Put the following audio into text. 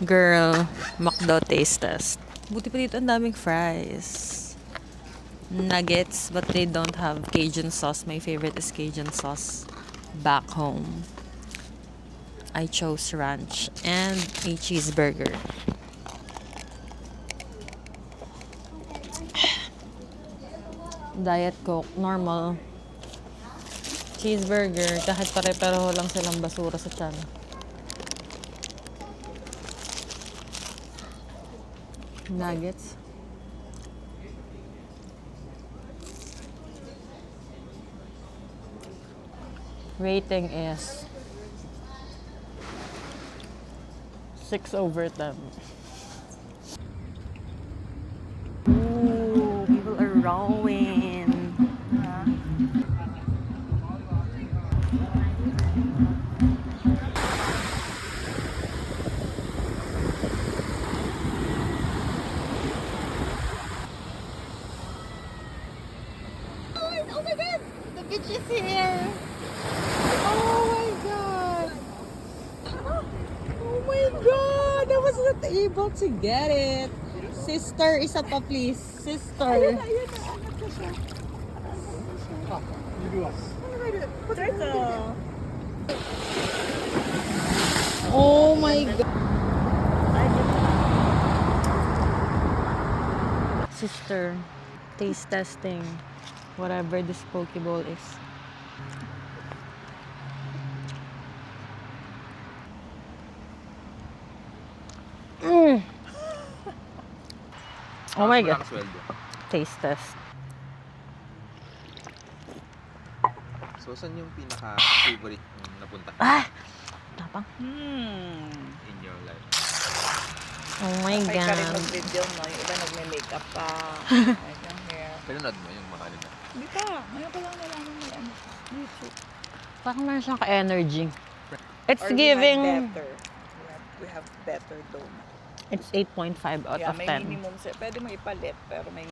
Girl, McDo taste test. Buti pa dito ang daming fries. Nuggets, but they don't have Cajun sauce. My favorite is Cajun sauce back home. I chose ranch and a cheeseburger. Diet Coke, normal. Cheeseburger, kahit pare-pareho lang silang basura sa tiyan. Nuggets. Rating is 6/10. Ooh, people are rowing. Oh my god! The beach is here! Oh my god! Oh my god! I was not able to get it! Sister, isa pa please. Sister. Ayun na, anak ko siya. Turtle. Oh my god. Sister, taste testing. Whatever this poke bowl is. Oh my god. Taste test. So, saan yung pinaka-favorite mong napunta Tapang. in your life? Oh my Ay ka rin god. mag-video, no? Yung iba nagme-makeup pa. Like yung hair. Pinanood mo yung mga ano na? Hindi pa. Ngayon ko lang nalaman may ano. YouTube. Parang meron siyang ka-energy. It's Or giving... we have better. We have better dome. It's 8.5 out Yeah, of may 10. minimum set. Pwede mo ipalit, pero may